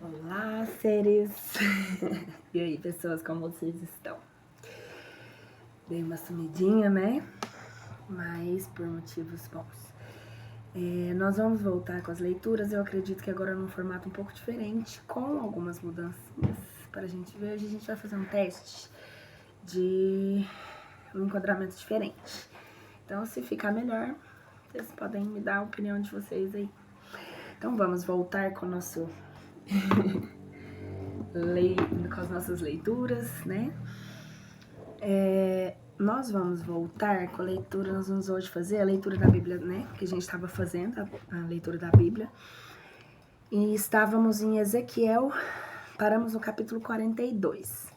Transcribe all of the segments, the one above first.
Olá, seres! E aí, pessoas, como vocês estão? Dei uma sumidinha, né? Mas por motivos bons. Nós vamos voltar com as leituras, eu acredito que agora num formato um pouco diferente, com algumas mudanças para a gente ver. Hoje a gente vai fazer um teste de um enquadramento diferente. Então, se ficar melhor, vocês podem me dar a opinião de vocês aí. Então, vamos voltar com o nosso... com as nossas leituras, né? Nós vamos voltar com a leitura, nós vamos hoje fazer a leitura da Bíblia, né? Que a gente estava fazendo, a leitura da Bíblia. E estávamos em Ezequiel, paramos no capítulo 42,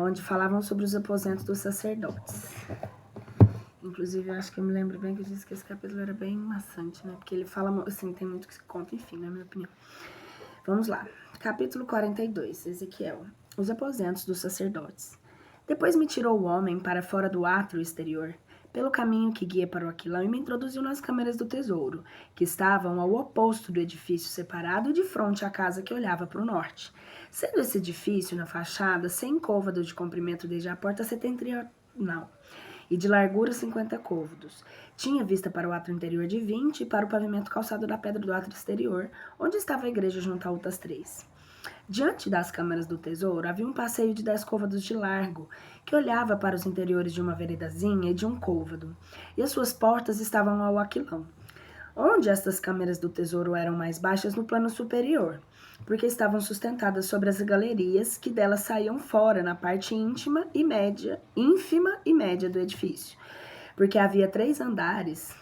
onde falavam sobre os aposentos dos sacerdotes. Inclusive, eu acho que eu me lembro bem que eu disse que esse capítulo era bem maçante, né? Porque ele fala, assim, tem muito que se conta, enfim, na minha opinião. Vamos lá. Capítulo 42, Ezequiel. Os aposentos dos sacerdotes. Depois me tirou o homem para fora do átrio exterior, pelo caminho que guia para o aquilão, e me introduziu nas câmeras do tesouro, que estavam ao oposto do edifício separado de frente à casa que olhava para o norte. Sendo esse edifício, na fachada, 100 côvados de comprimento desde a porta setentrional, e de largura 50 côvados. Tinha vista para o átrio interior de 20 e para o pavimento calçado da pedra do átrio exterior, onde estava a igreja junto a outras 3. Diante das câmaras do tesouro havia um passeio de 10 côvados de largo, que olhava para os interiores de uma veredazinha e de um côvado, e as suas portas estavam ao aquilão. Onde estas câmeras do tesouro eram mais baixas no plano superior, porque estavam sustentadas sobre as galerias que delas saíam fora na parte ínfima e média do edifício, porque havia 3 andares,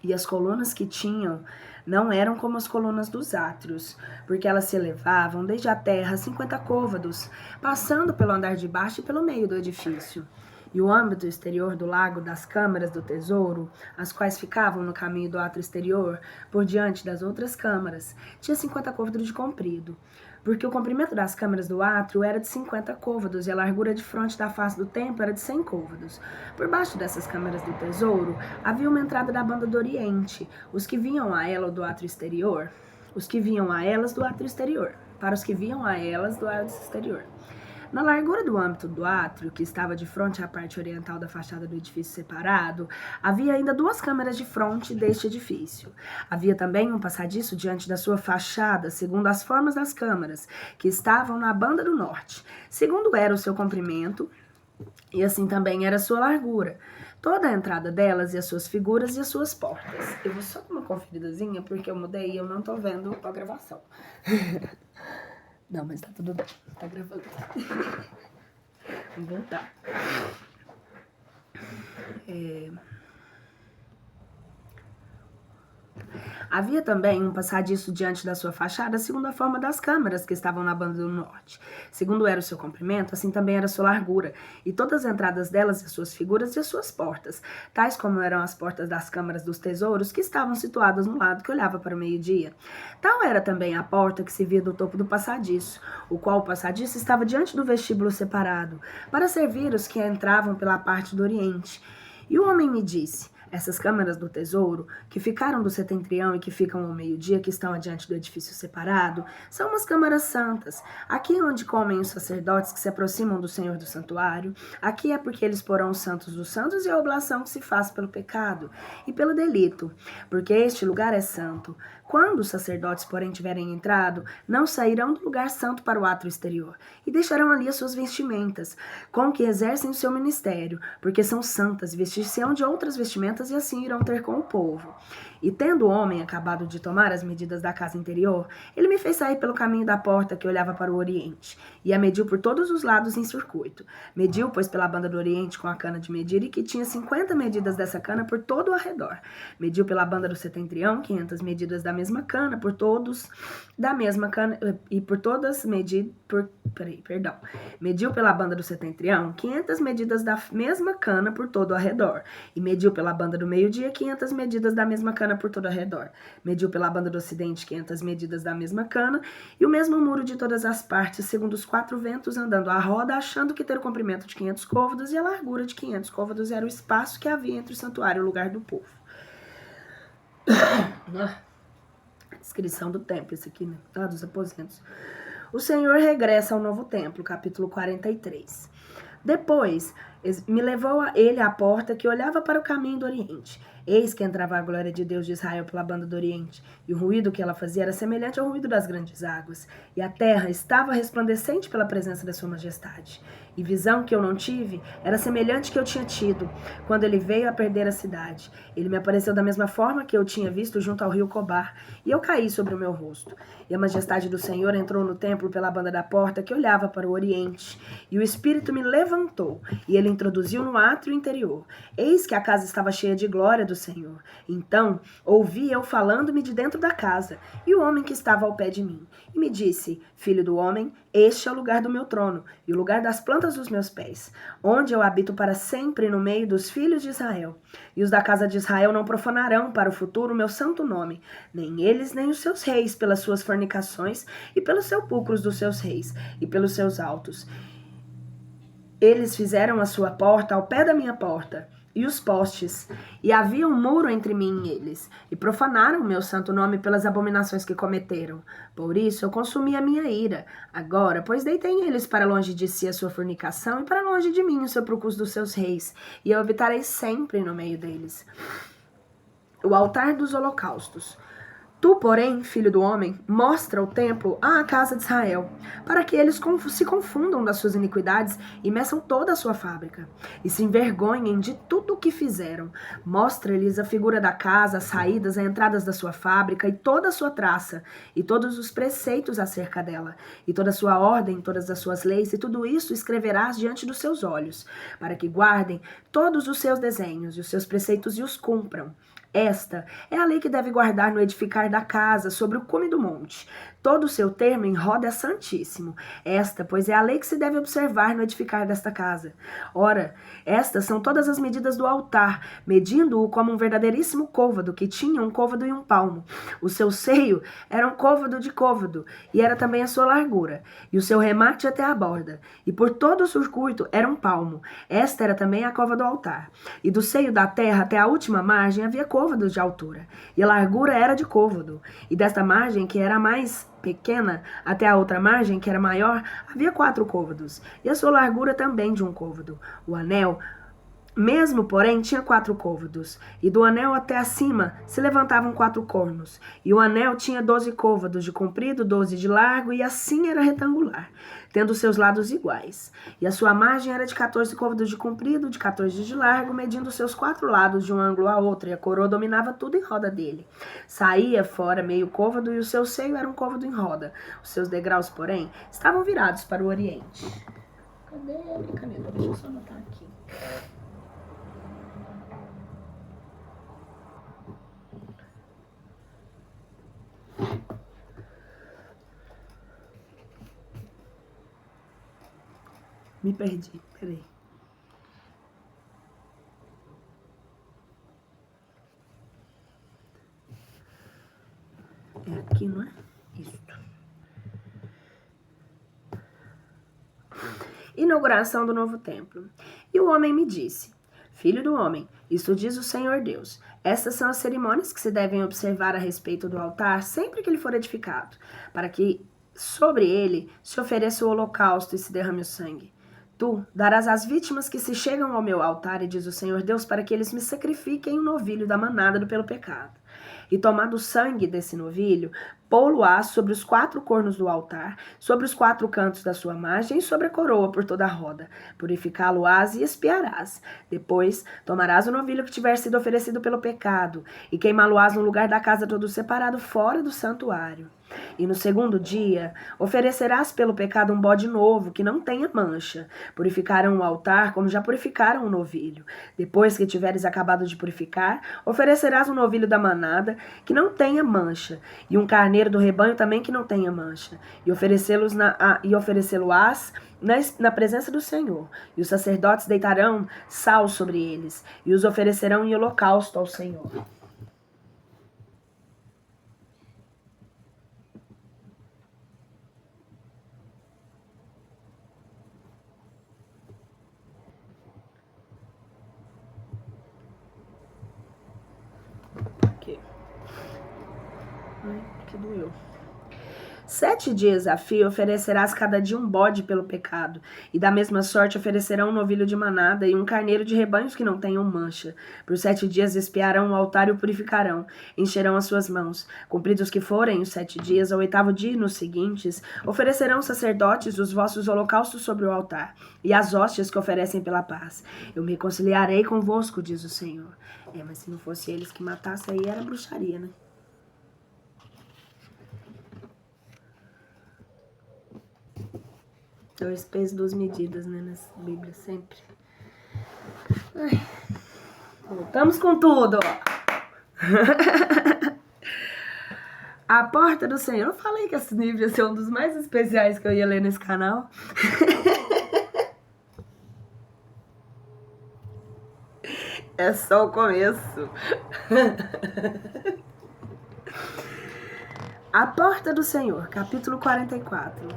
e as colunas que tinham não eram como as colunas dos átrios, porque elas se elevavam desde a terra 50 côvados, passando pelo andar de baixo e pelo meio do edifício. E o âmbito exterior do lago das câmaras do tesouro, as quais ficavam no caminho do átrio exterior, por diante das outras câmaras, tinha 50 côvados de comprido, porque o comprimento das câmaras do átrio era de 50 côvados e a largura de fronte da face do templo era de 100 côvados. Por baixo dessas câmaras do tesouro havia uma entrada da banda do oriente, os que vinham a ela do átrio exterior, para os que vinham a elas do átrio exterior. Na largura do âmbito do átrio, que estava de frente à parte oriental da fachada do edifício separado, havia ainda 2 câmaras de fronte deste edifício. Havia também um passadiço diante da sua fachada, segundo as formas das câmaras, que estavam na banda do norte, segundo era o seu comprimento, e assim também era a sua largura. Toda a entrada delas e as suas figuras e as suas portas. Eu vou só dar uma conferidazinha, porque eu mudei e eu não tô vendo a gravação. Não, mas tá tudo bem. Tá gravando. Vamos voltar. Havia também um passadiço diante da sua fachada, segundo a forma das câmaras que estavam na banda do norte. Segundo era o seu comprimento, assim também era a sua largura, e todas as entradas delas e as suas figuras e as suas portas, tais como eram as portas das câmaras dos tesouros, que estavam situadas no lado que olhava para o meio-dia. Tal era também a porta que se via do topo do passadiço, o qual o passadiço estava diante do vestíbulo separado, para servir os que entravam pela parte do oriente. E o homem me disse: essas câmaras do tesouro, que ficaram do setentrião e que ficam ao meio-dia, que estão adiante do edifício separado, são umas câmaras santas. Aqui é onde comem os sacerdotes que se aproximam do Senhor do santuário. Aqui é porque eles porão os santos dos santos e a oblação que se faz pelo pecado e pelo delito, porque este lugar é santo. Quando os sacerdotes, porém, tiverem entrado, não sairão do lugar santo para o átrio exterior, e deixarão ali as suas vestimentas, com que exercem o seu ministério, porque são santas, vestir-se-ão de outras vestimentas, e assim irão ter com o povo. E tendo o homem acabado de tomar as medidas da casa interior, ele me fez sair pelo caminho da porta que olhava para o oriente, e a mediu por todos os lados em circuito. Mediu, pois, pela banda do oriente com a cana de medir, e que tinha 50 medidas dessa cana por todo o arredor. Mediu pela banda do setentrião, 500 medidas da mesma cana, por todos da mesma cana, e por todas medidas, mediu pela banda do setentrião, 500 medidas da mesma cana por todo o arredor, e mediu pela banda do meio-dia, 500 medidas da mesma cana por todo o arredor. Mediu pela banda do ocidente, 500 medidas da mesma cana, e o mesmo muro de todas as partes, segundo os 4 ventos, andando à roda, achando que ter o comprimento de 500 côvados e a largura de 500 côvados era o espaço que havia entre o santuário e o lugar do povo. descrição do templo, esse aqui, né? Dos aposentos. O Senhor regressa ao novo templo, capítulo 43. Depois, me levou ele à porta que olhava para o caminho do Oriente. Eis que entrava a glória de Deus de Israel pela banda do Oriente, e o ruído que ela fazia era semelhante ao ruído das grandes águas, e a terra estava resplandecente pela presença da sua majestade. E visão que eu não tive era semelhante que eu tinha tido quando ele veio a perder a cidade. Ele me apareceu da mesma forma que eu tinha visto junto ao rio Cobar, e eu caí sobre o meu rosto. E a majestade do Senhor entrou no templo pela banda da porta que olhava para o Oriente, e o Espírito me levantou, e ele introduziu no átrio interior. Eis que a casa estava cheia de glória do Senhor. Então ouvi eu falando-me de dentro da casa, e o homem que estava ao pé de mim, e me disse: Filho do homem, este é o lugar do meu trono, e o lugar das plantas dos meus pés, onde eu habito para sempre no meio dos filhos de Israel. E os da casa de Israel não profanarão para o futuro o meu santo nome, nem eles nem os seus reis, pelas suas fornicações, e pelos sepulcros dos seus reis, e pelos seus altos. Eles fizeram a sua porta ao pé da minha porta, e os postes, e havia um muro entre mim e eles, e profanaram o meu santo nome pelas abominações que cometeram. Por isso eu consumi a minha ira. Agora, pois deitei eles para longe de si a sua fornicação, e para longe de mim os sepulcros dos seus reis, e eu habitarei sempre no meio deles. O altar dos holocaustos. Tu, porém, filho do homem, mostra o templo à casa de Israel, para que eles se confundam das suas iniquidades e meçam toda a sua fábrica, e se envergonhem de tudo o que fizeram. Mostra-lhes a figura da casa, as saídas, as entradas da sua fábrica, e toda a sua traça, e todos os preceitos acerca dela, e toda a sua ordem, todas as suas leis, e tudo isso escreverás diante dos seus olhos, para que guardem todos os seus desenhos e os seus preceitos e os cumpram. Esta é a lei que deve guardar no edificar da casa, sobre o cume do monte. Todo o seu termo em roda é santíssimo. Esta, pois, é a lei que se deve observar no edificar desta casa. Ora, estas são todas as medidas do altar, medindo-o como um verdadeiríssimo côvado, que tinha um côvado e um palmo. O seu seio era um côvado de côvado, e era também a sua largura, e o seu remate até a borda, e por todo o circuito era um palmo. Esta era também a cova do altar. E do seio da terra até a última margem havia côvados de altura, e a largura era de côvado, e desta margem, que era a mais pequena, até a outra margem, que era maior, havia 4 côvados, e a sua largura também de um côvado. O anel mesmo, porém, tinha 4 côvados, e do anel até acima se levantavam 4 cornos, e o anel tinha 12 côvados de comprido, 12 de largo, e assim era retangular, tendo seus lados iguais. E a sua margem era de 14 côvados de comprido, de 14 de largo, medindo seus 4 lados de um ângulo a outro, e a coroa dominava tudo em roda dele. Saía fora meio côvado, e o seu seio era um côvado em roda. Os seus degraus, porém, estavam virados para o oriente. Cadê a minha caneta? Deixa eu só anotar aqui. Me perdi, peraí. É aqui, não é? Isso. Inauguração do novo templo. E o homem me disse: Filho do homem, isto diz o Senhor Deus. Estas são as cerimônias que se devem observar a respeito do altar sempre que ele for edificado, para que sobre ele se ofereça o holocausto e se derrame o sangue. Tu darás às vítimas que se chegam ao meu altar, e diz o Senhor Deus, para que eles me sacrifiquem um novilho da manada do pelo pecado. E tomado o sangue desse novilho, pô-lo-ás sobre os 4 cornos do altar, sobre os 4 cantos da sua margem e sobre a coroa por toda a roda. Purificá-lo-ás e expiarás. Depois tomarás o novilho que tiver sido oferecido pelo pecado, e queimá-lo-ás no lugar da casa todo separado fora do santuário. E no segundo dia oferecerás pelo pecado um bode novo, que não tenha mancha. Purificarão o altar, como já purificaram o novilho. Depois que tiveres acabado de purificar, oferecerás um novilho da manada, que não tenha mancha, e um carneiro do rebanho também que não tenha mancha, e oferecê-lo-ás na presença do Senhor. E os sacerdotes deitarão sal sobre eles, e os oferecerão em holocausto ao Senhor. que doeu. 7 dias a fio oferecerás cada dia um bode pelo pecado, e da mesma sorte oferecerão um novilho de manada e um carneiro de rebanhos que não tenham mancha. Por 7 dias espiarão o altar e o purificarão, encherão as suas mãos. Cumpridos que forem os 7 dias, ao 8º dia e nos seguintes, oferecerão sacerdotes os vossos holocaustos sobre o altar, e as hóstias que oferecem pela paz. Eu me reconciliarei convosco, diz o Senhor. Mas se não fosse eles que matassem, aí era bruxaria, né? 2 pesos, 2 medidas, né, nessa Bíblia, sempre. Ai, voltamos com tudo, ó. A porta do Senhor. Eu falei que esse livro ia ser um dos mais especiais que eu ia ler nesse canal. É só o começo. A Porta do Senhor, capítulo 44.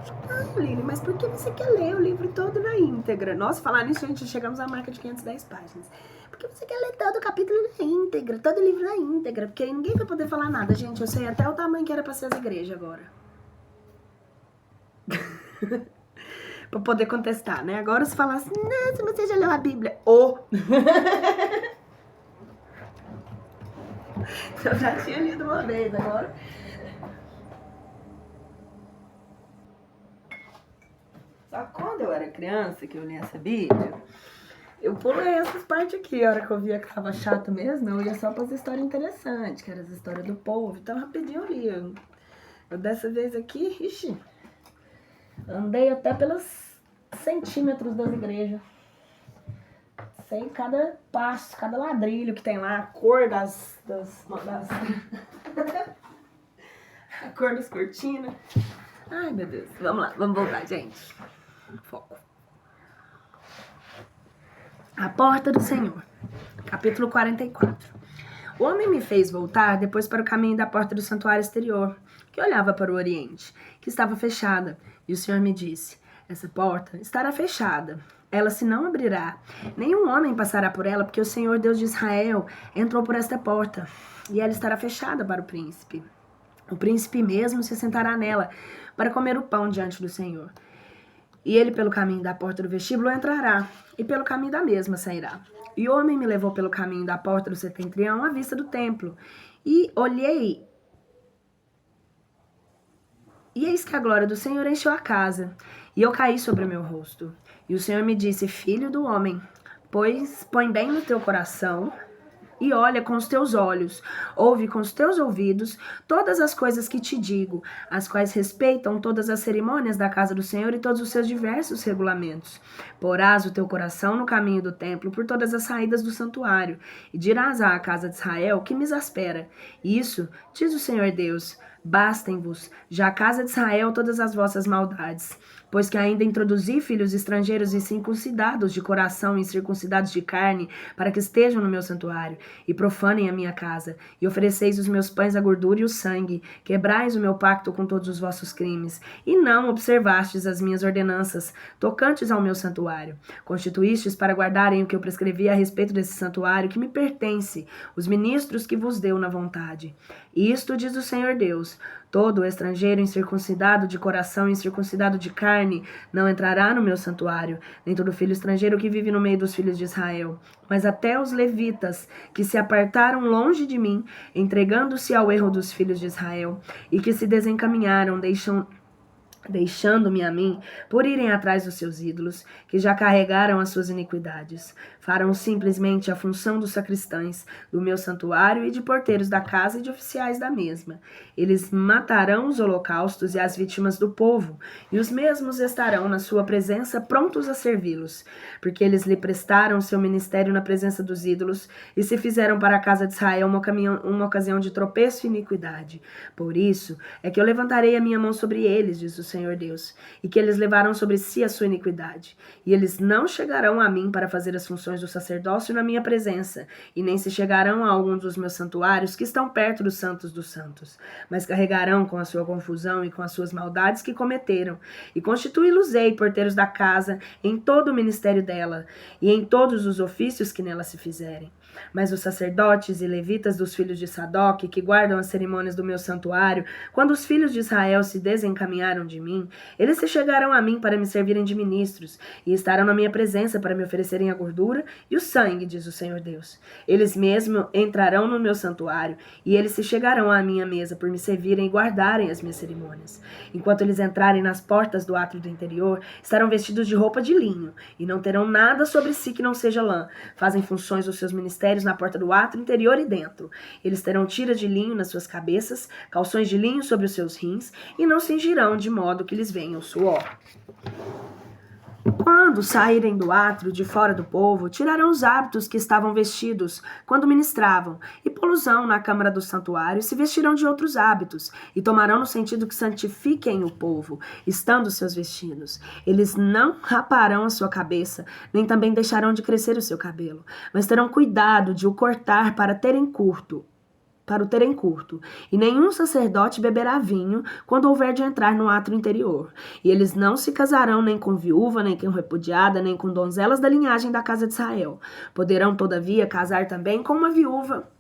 Lili, mas por que você quer ler o livro todo na íntegra? Nossa, falar nisso, gente, chegamos à marca de 510 páginas. Por que você quer ler todo o capítulo na íntegra, todo o livro na íntegra? Porque aí ninguém vai poder falar nada, gente. Eu sei até o tamanho que era pra ser as igrejas agora. Pra poder contestar, né? Agora se falar assim, nossa, você já leu a Bíblia? Eu já tinha lido uma vez, agora... Só quando eu era criança, que eu li essa Bíblia, eu pulei essas partes aqui. A hora que eu via que tava chato mesmo, eu ia só pras histórias interessantes, que eram as histórias do povo. Então, rapidinho eu li. Eu dessa vez aqui, ixi, andei até pelos centímetros das igrejas. Sei cada passo, cada ladrilho que tem lá, a cor das a cor das cortinas. Ai, meu Deus. Vamos lá, vamos voltar, gente. Foco. A Porta do Senhor, capítulo 44. O homem me fez voltar depois para o caminho da porta do santuário exterior, que olhava para o oriente, que estava fechada. E o Senhor me disse, essa porta estará fechada. Ela se não abrirá. Nenhum homem passará por ela, porque o Senhor Deus de Israel entrou por esta porta. E ela estará fechada para o príncipe. O príncipe mesmo se sentará nela para comer o pão diante do Senhor. E ele pelo caminho da porta do vestíbulo entrará, e pelo caminho da mesma sairá. E o homem me levou pelo caminho da porta do setentrião à vista do templo. E olhei, e eis que a glória do Senhor encheu a casa. E eu caí sobre o meu rosto. E o Senhor me disse, filho do homem, põe bem no teu coração... E olha com os teus olhos, ouve com os teus ouvidos todas as coisas que te digo, as quais respeitam todas as cerimônias da casa do Senhor e todos os seus diversos regulamentos. Porás o teu coração no caminho do templo por todas as saídas do santuário, e dirás à casa de Israel que me exaspera. Isso, diz o Senhor Deus, bastem-vos, já a casa de Israel, todas as vossas maldades. Pois que ainda introduzi filhos estrangeiros incircuncidados de coração e incircuncidados de carne, para que estejam no meu santuário, e profanem a minha casa, e ofereceis os meus pães a gordura e o sangue, quebrais o meu pacto com todos os vossos crimes, e não observastes as minhas ordenanças, tocantes ao meu santuário. Constituístes para guardarem o que eu prescrevi a respeito desse santuário, que me pertence, os ministros que vos deu na vontade. Isto diz o Senhor Deus, todo estrangeiro incircuncidado de coração e incircuncidado de carne não entrará no meu santuário, nem todo filho estrangeiro que vive no meio dos filhos de Israel. Mas até os levitas, que se apartaram longe de mim, entregando-se ao erro dos filhos de Israel, e que se desencaminharam, deixando-me a mim, por irem atrás dos seus ídolos, que já carregaram as suas iniquidades. Farão simplesmente a função dos sacristães do meu santuário e de porteiros da casa e de oficiais da mesma. Eles matarão os holocaustos e as vítimas do povo, e os mesmos estarão na sua presença prontos a servi-los, porque eles lhe prestaram seu ministério na presença dos ídolos e se fizeram para a casa de Israel uma ocasião de tropeço e iniquidade. Por isso é que eu levantarei a minha mão sobre eles, diz o Senhor Deus, e que eles levaram sobre si a sua iniquidade. E eles não chegarão a mim para fazer as funções do sacerdócio na minha presença, e nem se chegarão a algum dos meus santuários que estão perto dos santos, mas carregarão com a sua confusão e com as suas maldades que cometeram, e constituí-los-ei porteiros da casa em todo o ministério dela, e em todos os ofícios que nela se fizerem. Mas os sacerdotes e levitas dos filhos de Sadoque, que guardam as cerimônias do meu santuário, quando os filhos de Israel se desencaminharam de mim, eles se chegaram a mim para me servirem de ministros, e estarão na minha presença para me oferecerem a gordura e o sangue, diz o Senhor Deus. Eles mesmos entrarão no meu santuário, e eles se chegarão à minha mesa por me servirem e guardarem as minhas cerimônias. Enquanto eles entrarem nas portas do átrio do interior, estarão vestidos de roupa de linho, e não terão nada sobre si que não seja lã. Fazem funções dos seus ministérios na porta do átrio interior e dentro. Eles terão tiras de linho nas suas cabeças, calções de linho sobre os seus rins, e não cingirão de modo que lhes venha o suor. Quando saírem do átrio de fora do povo, tirarão os hábitos que estavam vestidos quando ministravam, e pô-los-ão na câmara do santuário, e se vestirão de outros hábitos, e tomarão no sentido que santifiquem o povo, estando seus vestidos. Eles não raparão a sua cabeça, nem também deixarão de crescer o seu cabelo, mas terão cuidado de o cortar para o terem curto, e nenhum sacerdote beberá vinho quando houver de entrar no átrio interior. E eles não se casarão nem com viúva, nem com repudiada, nem com donzelas da linhagem da casa de Israel. Poderão, todavia, casar também com uma viúva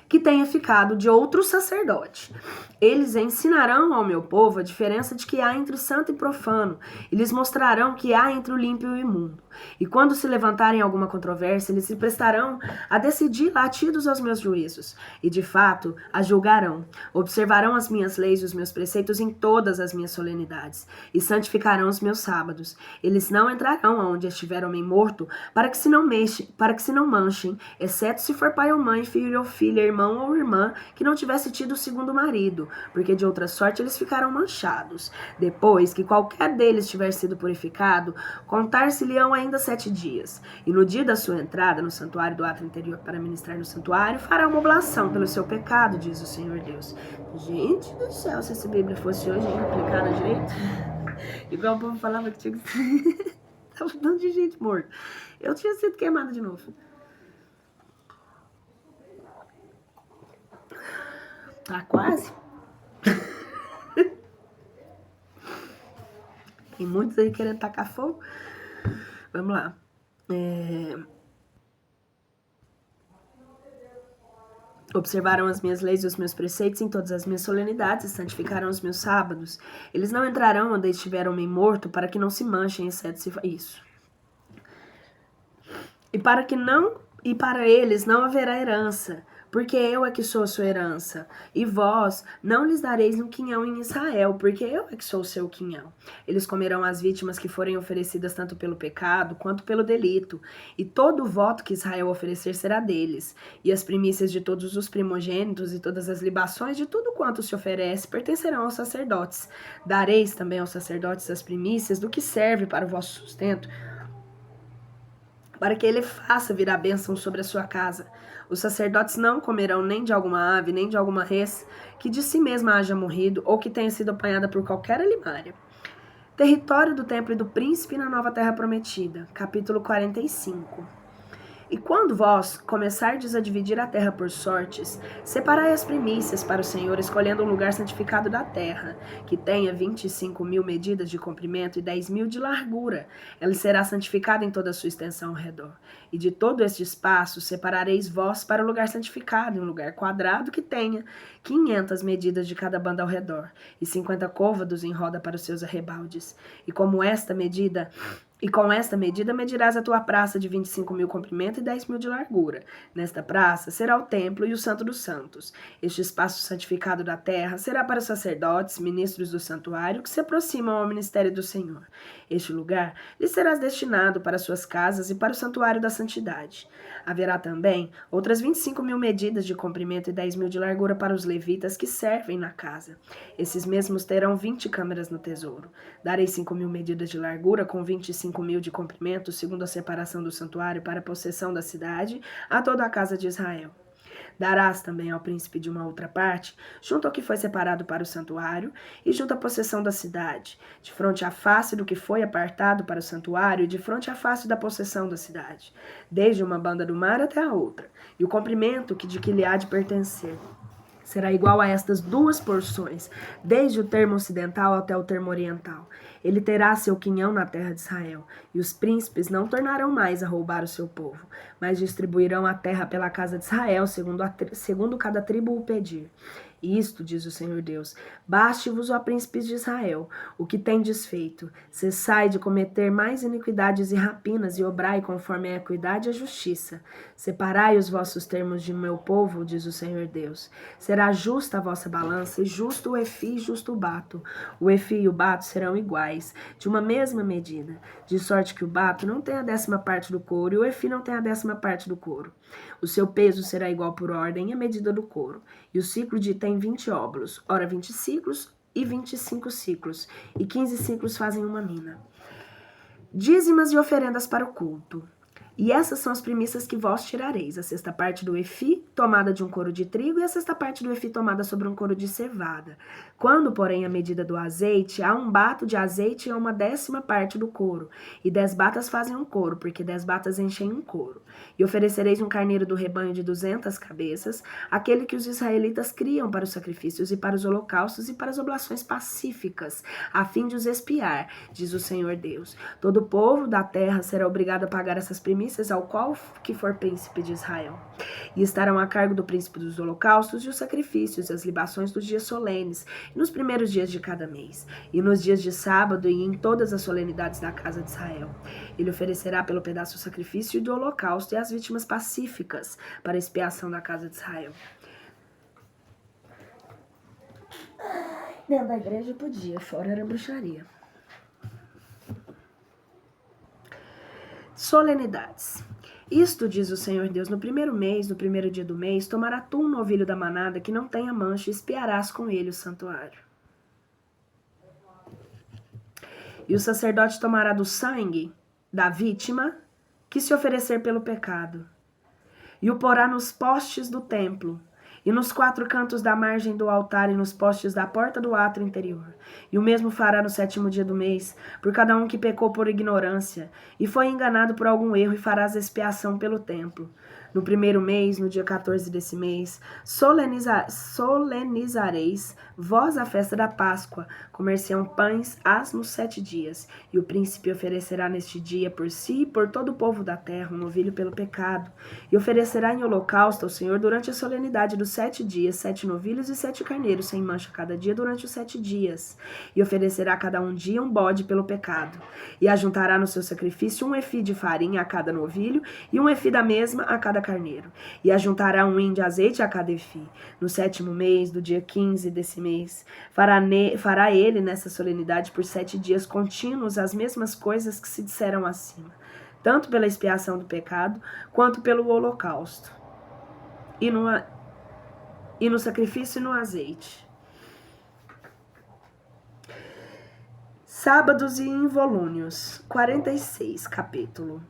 que tenha ficado de outro sacerdote. Eles ensinarão ao meu povo a diferença de que há entre o santo e profano, e lhes mostrarão que há entre o limpo e o imundo. E quando se levantarem alguma controvérsia, eles se prestarão a decidir latidos aos meus juízos, e de fato a julgarão. Observarão as minhas leis e os meus preceitos em todas as minhas solenidades, e santificarão os meus sábados. Eles não entrarão aonde estiver homem morto, para que se não manchem, exceto se for pai ou mãe, filho ou filha, irmão ou irmã, que não tivesse tido o segundo marido, porque de outra sorte eles ficarão manchados. Depois que qualquer deles tiver sido purificado, contar-se-lhe-ão ainda 7 dias. E no dia da sua entrada no santuário do átrio interior para ministrar no santuário, fará uma oblação pelo seu pecado, diz o Senhor Deus. Gente do céu, se essa Bíblia fosse hoje aplicada direito, igual o povo falava que tinha que ser. Tava dando de gente morta. Eu tinha sido queimada de novo. Tá quase? Tem muitos aí querendo tacar fogo. Vamos lá. Observaram as minhas leis e os meus preceitos em todas as minhas solenidades e santificaram os meus sábados. Eles não entrarão onde estiver homem morto, para que não se manchem, exceto se isso. E para eles não haverá herança, porque eu é que sou a sua herança. E vós não lhes dareis um quinhão em Israel, porque eu é que sou o seu quinhão. Eles comerão as vítimas que forem oferecidas tanto pelo pecado quanto pelo delito. E todo o voto que Israel oferecer será deles. E as primícias de todos os primogênitos e todas as libações de tudo quanto se oferece pertencerão aos sacerdotes. Dareis também aos sacerdotes as primícias do que serve para o vosso sustento, para que ele faça vir a bênção sobre a sua casa. Os sacerdotes não comerão nem de alguma ave, nem de alguma res, que de si mesma haja morrido, ou que tenha sido apanhada por qualquer animália. Território do templo e do príncipe na nova terra prometida. Capítulo 45. E quando vós começardes a dividir a terra por sortes, separai as primícias para o Senhor, escolhendo um lugar santificado da terra, que tenha 25.000 medidas de comprimento e 10.000 de largura. Ela será santificada em toda a sua extensão ao redor. E de todo este espaço separareis vós para o lugar santificado, em um lugar quadrado que tenha 500 medidas de cada banda ao redor, e 50 côvados em roda para os seus arrebaldes. E com esta medida medirás a tua praça de 25.000 comprimento e 10.000 de largura. Nesta praça será o templo e o santo dos santos. Este espaço santificado da terra será para os sacerdotes, ministros do santuário, que se aproximam ao ministério do Senhor. Este lugar lhes será destinado para suas casas e para o santuário da santidade. Haverá também outras 25.000 medidas de comprimento e 10.000 de largura para os levitas que servem na casa. Esses mesmos terão 20 câmeras no tesouro. Darei 5.000 medidas de largura com 25.000 de comprimento, segundo a separação do santuário para a possessão da cidade, a toda a casa de Israel. Darás também ao príncipe de uma outra parte, junto ao que foi separado para o santuário, e junto à possessão da cidade, de fronte à face do que foi apartado para o santuário, e de fronte à face da possessão da cidade, desde uma banda do mar até a outra, e o comprimento de que lhe há de pertencer será igual a estas 2 porções, desde o termo ocidental até o termo oriental. Ele terá seu quinhão na terra de Israel, e os príncipes não tornarão mais a roubar o seu povo, mas distribuirão a terra pela casa de Israel, segundo cada tribo o pedir. Isto, diz o Senhor Deus, baste-vos, ó príncipes de Israel, o que tendes feito. Cessai de cometer mais iniquidades e rapinas, e obrai conforme a equidade e a justiça. Separai os vossos termos de meu povo, diz o Senhor Deus. Será justa a vossa balança, e justo o efi e justo o bato. O efi e o bato serão iguais, de uma mesma medida, de sorte que o bato não tenha a 10ª parte do couro, e o efi não tenha a 10ª parte do couro. O seu peso será igual por ordem à medida do couro. E o ciclo tem 20 óbolos, ora 20 ciclos e 25 ciclos, e 15 ciclos fazem uma mina. Dízimas e oferendas para o culto. E essas são as primícias que vós tirareis: a 6ª parte do efi, tomada de um coro de trigo, e a 6ª parte do efi, tomada sobre um coro de cevada. Quando, porém, a medida do azeite, há um bato de azeite e uma 10ª parte do coro, e 10 batas fazem um coro, porque 10 batas enchem um coro. E oferecereis um carneiro do rebanho de 200 cabeças, aquele que os israelitas criam para os sacrifícios e para os holocaustos e para as oblações pacíficas, a fim de os expiar, diz o Senhor Deus. Todo o povo da terra será obrigado a pagar essas primícias ao qual que for príncipe de Israel. E estarão a cargo do príncipe dos holocaustos e os sacrifícios, e as libações dos dias solenes, e nos primeiros dias de cada mês, e nos dias de sábado, e em todas as solenidades da casa de Israel. Ele oferecerá pelo pedaço o sacrifício do holocausto e as vítimas pacíficas para a expiação da casa de Israel. Dentro da igreja podia, fora era bruxaria. Solenidades. Isto diz o Senhor Deus: no primeiro mês, no primeiro dia do mês, tomará tu um novilho da manada que não tenha mancha, e espiarás com ele o santuário. E o sacerdote tomará do sangue da vítima que se oferecer pelo pecado, e o porá nos postes do templo, e nos 4 cantos da margem do altar, e nos postes da porta do átrio interior. E o mesmo fará no 7º dia do mês, por cada um que pecou por ignorância, e foi enganado por algum erro, e farás expiação pelo templo. No primeiro mês, no dia 14 desse mês, solenizareis vós a festa da Páscoa, comer-se-ão pães nos 7 dias. E o príncipe oferecerá neste dia por si e por todo o povo da terra um novilho pelo pecado, e oferecerá em holocausto ao Senhor durante a solenidade dos 7 dias 7 novilhos e 7 carneiros sem mancha cada dia durante os 7 dias. E oferecerá cada um dia um bode pelo pecado. E ajuntará no seu sacrifício um efi de farinha a cada novilho, e um efi da mesma a cada carneiro. E ajuntará um hin de azeite a cada efi. No 7º mês, do dia 15 desse mês, fará ele nessa solenidade por 7 dias contínuos as mesmas coisas que se disseram acima, tanto pela expiação do pecado, quanto pelo holocausto, e no sacrifício e no azeite. Sábados e involúnios. 46, capítulo.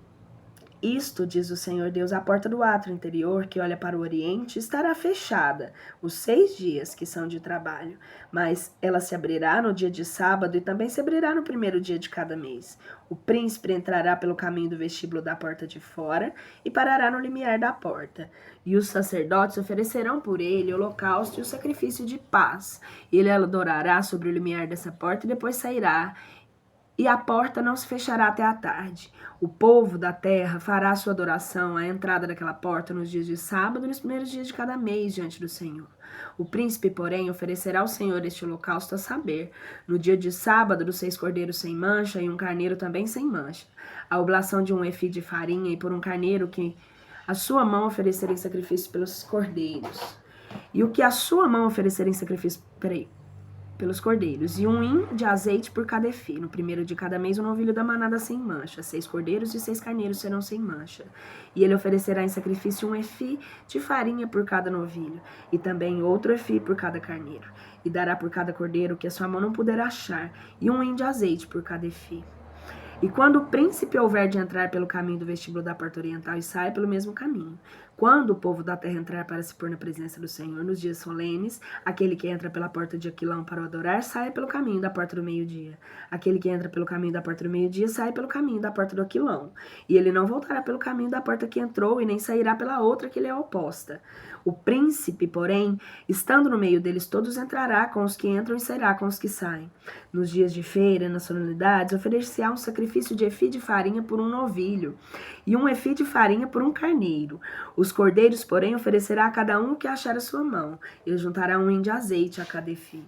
Isto, diz o Senhor Deus: a porta do átrio interior, que olha para o oriente, estará fechada os 6 dias que são de trabalho, mas ela se abrirá no dia de sábado e também se abrirá no primeiro dia de cada mês. O príncipe entrará pelo caminho do vestíbulo da porta de fora e parará no limiar da porta. E os sacerdotes oferecerão por ele o holocausto e o sacrifício de paz. Ele adorará sobre o limiar dessa porta e depois sairá, e a porta não se fechará até a tarde. O povo da terra fará sua adoração à entrada daquela porta nos dias de sábado e nos primeiros dias de cada mês diante do Senhor. O príncipe, porém, oferecerá ao Senhor este holocausto, a saber, no dia de sábado, dos 6 cordeiros sem mancha e um carneiro também sem mancha, a oblação de um efi de farinha, e por um carneiro que a sua mão oferecer em sacrifício pelos cordeiros. E o que a sua mão oferecer em sacrifício... pelos cordeiros, e um hin de azeite por cada efi. No primeiro de cada mês, um novilho da manada sem mancha. 6 cordeiros e 6 carneiros serão sem mancha. E ele oferecerá em sacrifício um efi de farinha por cada novilho, e também outro efi por cada carneiro. E dará por cada cordeiro que a sua mão não puder achar, e um hin de azeite por cada efi. E quando o príncipe houver de entrar pelo caminho do vestíbulo da porta oriental, e sai pelo mesmo caminho, Quando o povo da terra entrar para se pôr na presença do Senhor nos dias solenes, aquele que entra pela porta de Aquilão para o adorar, saia pelo caminho da porta do meio-dia. Aquele que entra pelo caminho da porta do meio-dia, sai pelo caminho da porta do Aquilão. E ele não voltará pelo caminho da porta que entrou, e nem sairá pela outra que lhe é oposta. O príncipe, porém, estando no meio deles todos, entrará com os que entram e sairá com os que saem. Nos dias de feira, nas solenidades, oferecer-se-á um sacrifício de efi de farinha por um novilho, e um efi de farinha por um carneiro. Os cordeiros, porém, oferecerá a cada um o que achar a sua mão. Ele juntará um hin de azeite a cada efi.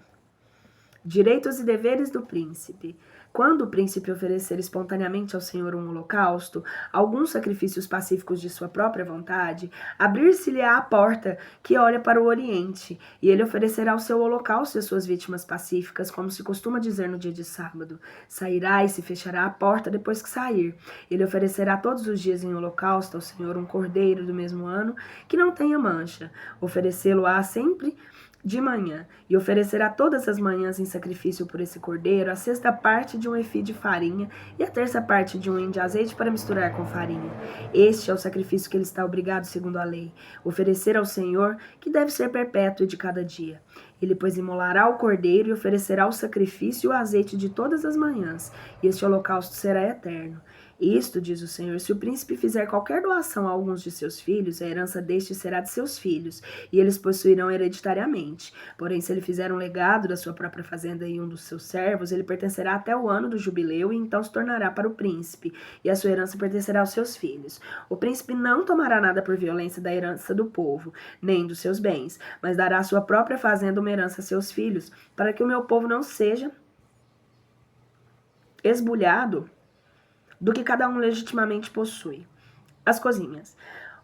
Direitos e deveres do príncipe. Quando o príncipe oferecer espontaneamente ao Senhor um holocausto, alguns sacrifícios pacíficos de sua própria vontade, abrir-se-lhe-á a porta que olha para o oriente, e ele oferecerá o seu holocausto e as suas vítimas pacíficas, como se costuma dizer no dia de sábado. Sairá e se fechará a porta depois que sair. Ele oferecerá todos os dias em holocausto ao Senhor um cordeiro do mesmo ano, que não tenha mancha. Oferecê-lo-á sempre de manhã, e oferecerá todas as manhãs em sacrifício por esse cordeiro a sexta parte de um efi de farinha e a terça parte de um hin de azeite para misturar com farinha. Este é o sacrifício que ele está obrigado segundo a lei, oferecer ao Senhor, que deve ser perpétuo e de cada dia. Ele, pois, imolará o cordeiro e oferecerá o sacrifício e o azeite de todas as manhãs, e este holocausto será eterno. Isto, diz o Senhor, se o príncipe fizer qualquer doação a alguns de seus filhos, a herança destes será de seus filhos, e eles possuirão hereditariamente. Porém, se ele fizer um legado da sua própria fazenda em um dos seus servos, ele pertencerá até o ano do jubileu, e então se tornará para o príncipe, e a sua herança pertencerá aos seus filhos. O príncipe não tomará nada por violência da herança do povo, nem dos seus bens, mas dará a sua própria fazenda uma herança a seus filhos, para que o meu povo não seja esbulhado do que cada um legitimamente possui. As cozinhas.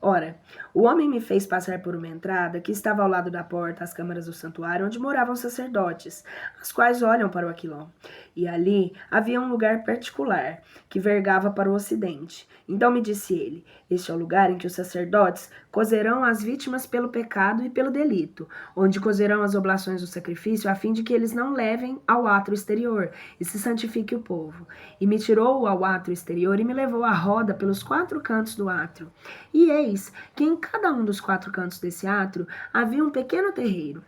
Ora, o homem me fez passar por uma entrada que estava ao lado da porta às câmaras do santuário, onde moravam sacerdotes, as quais olham para o Aquilão. E ali havia um lugar particular, que vergava para o ocidente. Então me disse ele, este é o lugar em que os sacerdotes cozerão as vítimas pelo pecado e pelo delito, onde cozerão as oblações do sacrifício, a fim de que eles não levem ao átrio exterior, e se santifique o povo. E me tirou ao átrio exterior, e me levou à roda pelos 4 cantos do átrio. E eis que em cada um dos 4 cantos desse átrio havia um pequeno terreiro.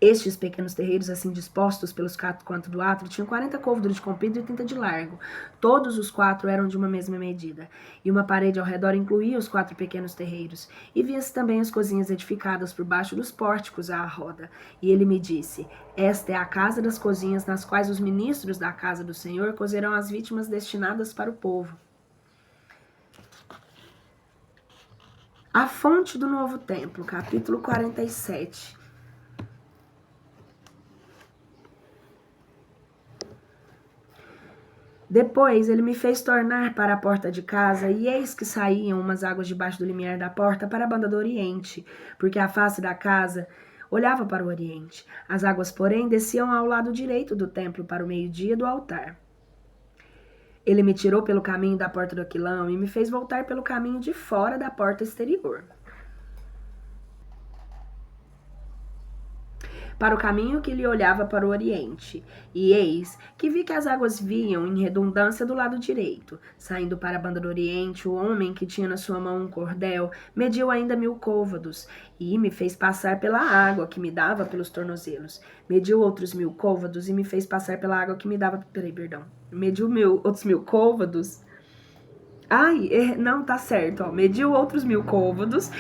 Estes pequenos terreiros, assim dispostos pelos 4 cantos do átrio, tinham 40 côvados de comprido e 30 de largo. Todos os 4 eram de uma mesma medida. E uma parede ao redor incluía os 4 pequenos terreiros. E via-se também as cozinhas edificadas por baixo dos pórticos à roda. E ele me disse, esta é a casa das cozinhas nas quais os ministros da casa do Senhor cozerão as vítimas destinadas para o povo. A fonte do novo templo, capítulo 47. Depois ele me fez tornar para a porta de casa, e eis que saíam umas águas debaixo do limiar da porta para a banda do oriente, porque a face da casa olhava para o oriente. As águas, porém, desciam ao lado direito do templo para o meio-dia do altar. Ele me tirou pelo caminho da porta do Aquilão e me fez voltar pelo caminho de fora da porta exterior, para o caminho que lhe olhava para o oriente. E eis que vi que as águas vinham em redundância do lado direito. Saindo para a banda do oriente, o homem que tinha na sua mão um cordel mediu ainda 1000 côvados e me fez passar pela água que me dava pelos tornozelos. Mediu outros 1000 côvados e me fez passar pela água que me dava... Mediu outros 1000 côvados. Não, tá certo, ó. Mediu outros 1000 côvados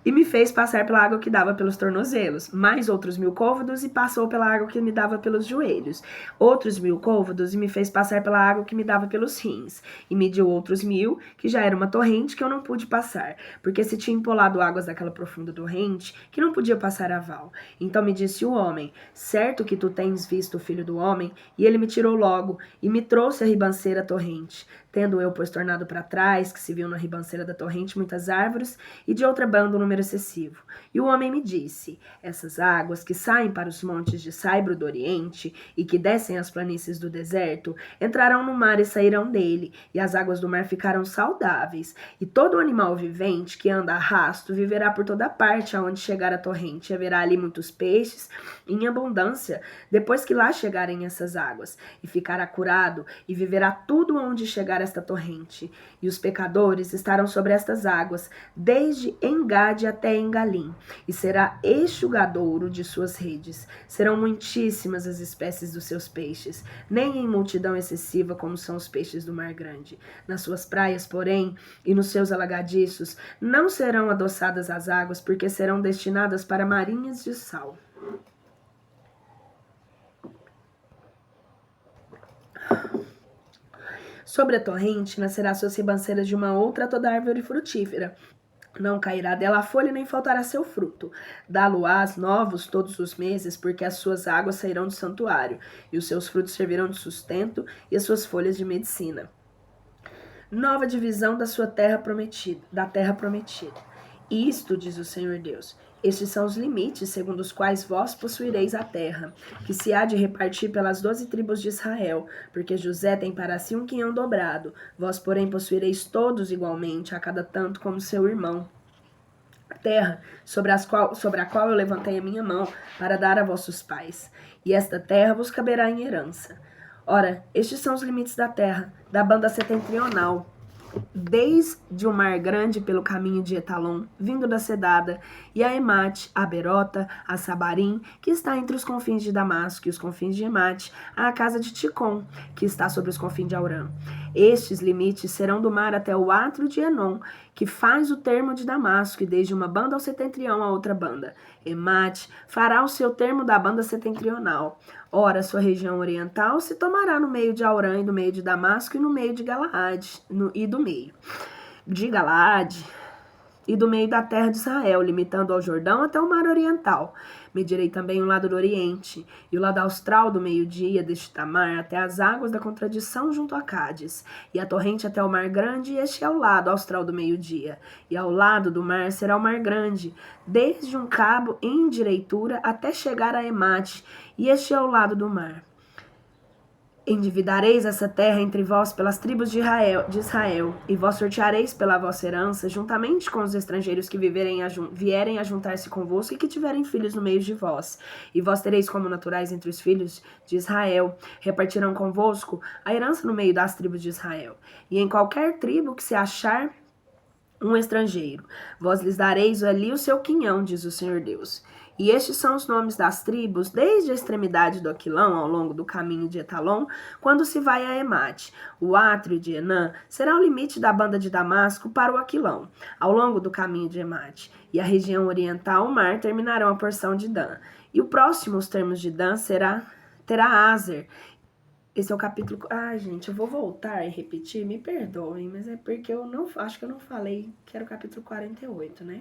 e me fez passar pela água que dava pelos tornozelos, mais outros 1000 côvados, e passou pela água que me dava pelos joelhos, outros 1000 côvados, e me fez passar pela água que me dava pelos rins, e mediu outros 1000, que já era uma torrente que eu não pude passar, porque se tinha empolado águas daquela profunda torrente, que não podia passar a val. Então me disse o homem, certo que tu tens visto o filho do homem? E ele me tirou logo, e me trouxe a ribanceira torrente. Tendo eu, pois, tornado para trás, que se viu na ribanceira da torrente muitas árvores, e de outra banda no número excessivo. E o homem me disse: essas águas que saem para os montes de Saibro do Oriente e que descem às planícies do deserto, entrarão no mar e sairão dele, e as águas do mar ficarão saudáveis. E todo animal vivente que anda a rasto viverá por toda parte aonde chegar a torrente. Haverá ali muitos peixes em abundância, depois que lá chegarem essas águas, e ficará curado, e viverá tudo onde chegar esta torrente. E os pecadores estarão sobre estas águas, desde Engade até Engalim, e será enxugadouro de suas redes. Serão muitíssimas as espécies dos seus peixes, nem em multidão excessiva como são os peixes do mar grande. Nas suas praias, porém, e nos seus alagadiços, não serão adoçadas as águas, porque serão destinadas para marinhas de sal. Sobre a torrente nascerá suas ribanceiras de uma outra toda árvore frutífera. Não cairá dela a folha, nem faltará seu fruto. Dá-lo-ás novos todos os meses, porque as suas águas sairão do santuário, e os seus frutos servirão de sustento, e as suas folhas de medicina. Nova divisão da terra prometida. Isto, diz o Senhor Deus, estes são os limites segundo os quais vós possuireis a terra, que se há de repartir pelas 12 tribos de Israel, porque José tem para si um quinhão dobrado, vós, porém, possuireis todos igualmente, a cada tanto como seu irmão. A terra sobre a qual eu levantei a minha mão para dar a vossos pais, e esta terra vos caberá em herança. Ora, estes são os limites da terra, da banda setentrional, desde o Mar Grande pelo caminho de Etalon, vindo da Cedada, e a Emate, a Berota, a Sabarim, que está entre os confins de Damasco e os confins de Emate, a casa de Ticom, que está sobre os confins de Aurã. Estes limites serão do mar até o átrio de Enon, que faz o termo de Damasco, e desde uma banda ao setentrião a outra banda. Emate fará o seu termo da banda setentrional. Ora, sua região oriental se tomará no meio de Aurã e no meio de Damasco e no meio de Galaade, e do meio de Galaade e do meio da terra de Israel, limitando ao Jordão até o mar oriental. Medirei também o lado do oriente e o lado austral do meio-dia deste Tamar até as águas da contradição junto a Cádiz, e a torrente até o mar grande, e este é o lado austral do meio-dia. E ao lado do mar será o mar grande, desde um cabo em direitura até chegar a Emate, e este é o lado do mar. Endividareis essa terra entre vós pelas tribos de Israel, e vós sorteareis pela vossa herança, juntamente com os estrangeiros que vierem a juntar-se convosco e que tiverem filhos no meio de vós. E vós tereis como naturais entre os filhos de Israel, repartirão convosco a herança no meio das tribos de Israel. E em qualquer tribo que se achar um estrangeiro, vós lhes dareis ali o seu quinhão, diz o Senhor Deus. E estes são os nomes das tribos, desde a extremidade do Aquilão, ao longo do caminho de Etalon, quando se vai a Emate. O átrio de Enã será o limite da banda de Damasco para o Aquilão, ao longo do caminho de Emate. E a região oriental, o mar, terminarão a porção de Dan. E o próximo, os termos de Dan, terá Azer. Esse é o capítulo... gente, eu vou voltar e repetir, me perdoem, mas é porque acho que eu não falei que era o capítulo 48, né?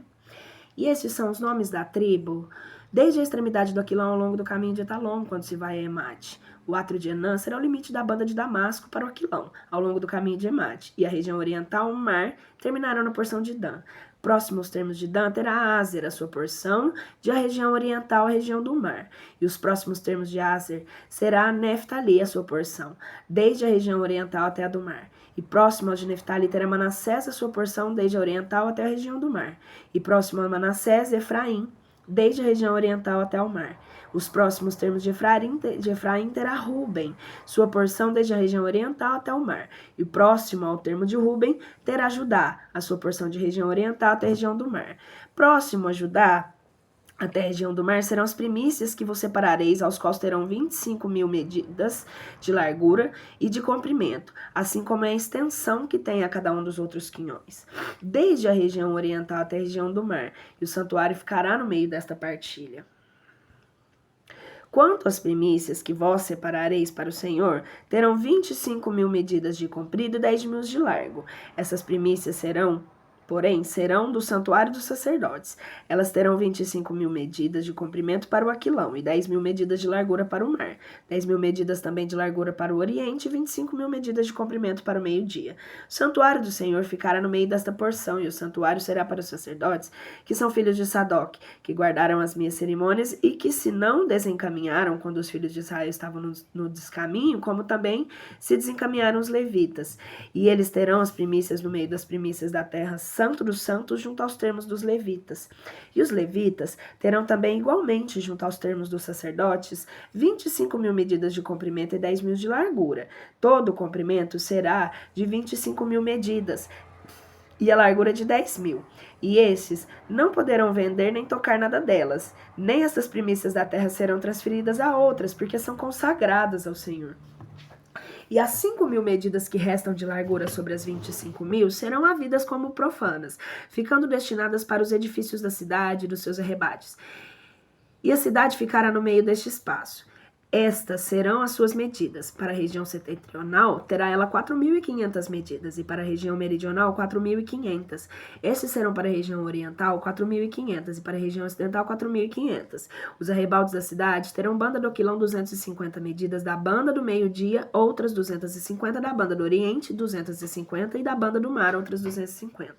E esses são os nomes da tribo, desde a extremidade do Aquilão ao longo do caminho de Etalon, quando se vai a Emate. O átrio de Enã será o limite da banda de Damasco para o Aquilão, ao longo do caminho de Emate. E a região oriental, o mar, terminará na porção de Dan. Próximo aos termos de Dan, terá Azer, a sua porção, de a região oriental à região do mar. E os próximos termos de Azer será Neftali, a sua porção, desde a região oriental até a do mar. E próximo ao de Neftali terá Manassés a sua porção, desde a oriental até a região do mar. E próximo a Manassés, Efraim, desde a região oriental até o mar. Os próximos termos de Efraim terá Ruben, sua porção desde a região oriental até o mar. E próximo ao termo de Ruben terá Judá, a sua porção de região oriental até a região do mar. Próximo a Judá, até a região do mar, serão as primícias que vos separareis, aos quais terão 25.000 medidas de largura e de comprimento, assim como é a extensão que tem a cada um dos outros quinhões, desde a região oriental até a região do mar, e o santuário ficará no meio desta partilha. Quanto às primícias que vós separareis para o Senhor, terão 25.000 medidas de comprido e 10.000 de largo. Essas primícias serão porém, serão do santuário dos sacerdotes. Elas terão 25.000 medidas de comprimento para o aquilão e 10.000 medidas de largura para o mar. 10.000 medidas também de largura para o oriente e 25.000 medidas de comprimento para o meio-dia. O santuário do Senhor ficará no meio desta porção, e o santuário será para os sacerdotes, que são filhos de Sadoc, que guardaram as minhas cerimônias e que se não desencaminharam quando os filhos de Israel estavam no descaminho, como também se desencaminharam os levitas. E eles terão as primícias no meio das primícias da terra, santo dos santos, junto aos termos dos levitas. E os levitas terão também igualmente, junto aos termos dos sacerdotes, 25.000 medidas de comprimento e 10.000 de largura. Todo o comprimento será de 25.000 medidas e a largura de 10.000. E esses não poderão vender nem tocar nada delas, nem essas primícias da terra serão transferidas a outras, porque são consagradas ao Senhor. E as 5.000 medidas que restam de largura sobre as 25.000 serão havidas como profanas, ficando destinadas para os edifícios da cidade e dos seus arrebates. E a cidade ficará no meio deste espaço. Estas serão as suas medidas. Para a região setentrional, terá ela 4.500 medidas, e para a região meridional, 4.500. Estes serão para a região oriental, 4.500, e para a região ocidental, 4.500. Os arrebaldes da cidade terão banda do aquilão 250 medidas da banda do meio-dia, outras 250 da banda do oriente, 250, e da banda do mar, outras 250.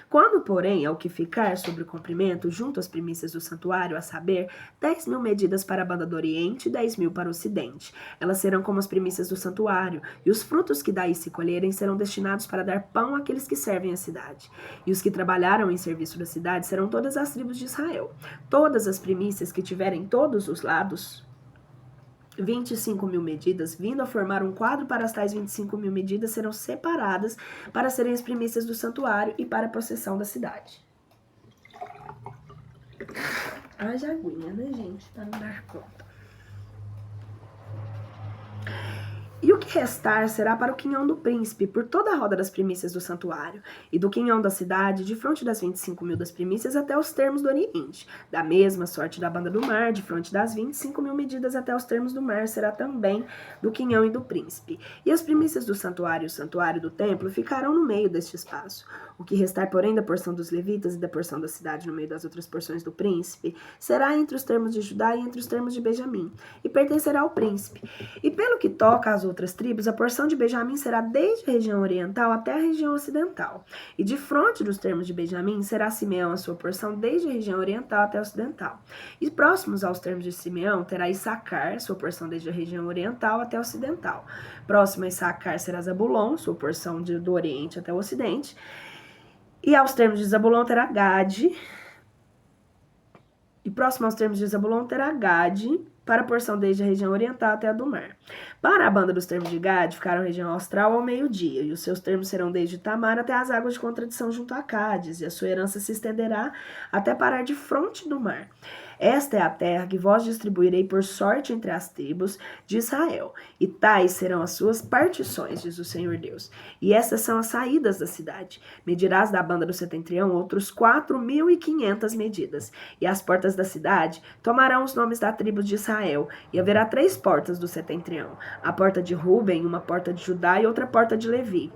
Quando, porém, ao que ficar sobre o comprimento, junto às primícias do santuário, a saber, 10.000 medidas para a banda do oriente e 10.000 para o ocidente. Elas serão como as primícias do santuário, e os frutos que daí se colherem serão destinados para dar pão àqueles que servem a cidade. E os que trabalharam em serviço da cidade serão todas as tribos de Israel. Todas as primícias que tiverem todos os lados, 25.000 medidas, vindo a formar um quadro para as tais 25.000 medidas, serão separadas para serem as primícias do santuário e para a possessão da cidade. Haja aguinha, né, gente? Para não dar conta. E o que restar será para o quinhão do príncipe, por toda a roda das primícias do santuário, e do quinhão da cidade, de fronte das 25.000 das primícias até os termos do oriente. Da mesma sorte da banda do mar, de fronte das 25.000 medidas até os termos do mar, será também do quinhão e do príncipe. E as primícias do santuário e o santuário do templo ficarão no meio deste espaço. O que restar, porém, da porção dos levitas e da porção da cidade no meio das outras porções do príncipe, será entre os termos de Judá e entre os termos de Benjamim, e pertencerá ao príncipe. E pelo que toca às outras tribos, a porção de Benjamim será desde a região oriental até a região ocidental. E de fronte dos termos de Benjamim será Simeão a sua porção desde a região oriental até a ocidental. E próximos aos termos de Simeão terá Issacar, sua porção desde a região oriental até a ocidental. Próximo a Issacar será Zabulon, sua porção do oriente até o ocidente. E aos termos de Zabulon terá Gade. E próximo aos termos de Zabulon terá Gade, para a porção desde a região oriental até a do mar. Para a banda dos termos de Gade, ficaram a região austral ao meio-dia, e os seus termos serão desde Tamar até as águas de contradição junto a Cádiz, e a sua herança se estenderá até parar de fronte do mar. Esta é a terra que vós distribuirei por sorte entre as tribos de Israel, e tais serão as suas partições, diz o Senhor Deus. E essas são as saídas da cidade. Medirás da banda do setentrião outros 4.500 medidas, e as portas da cidade tomarão os nomes da tribo de Israel, e haverá 3 portas do setentrião, a porta de Ruben, uma porta de Judá e outra porta de Levi.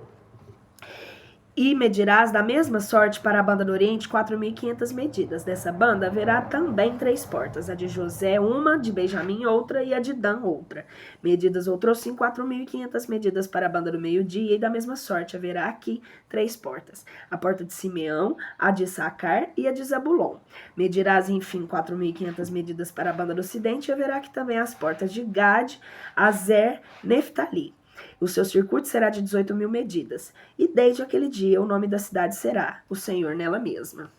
E medirás da mesma sorte para a banda do oriente 4.500 medidas. Dessa banda haverá também 3 portas, a de José uma, de Benjamim outra e a de Dan outra. Medidas outrossim 4.500 medidas para a banda do meio-dia, e da mesma sorte haverá aqui 3 portas, a porta de Simeão, a de Issacar e a de Zabulon. Medirás, enfim, 4.500 medidas para a banda do ocidente, e haverá aqui também as portas de Gade, Azer, Neftali. O seu circuito será de 18.000 medidas, e desde aquele dia o nome da cidade será o Senhor nela mesma.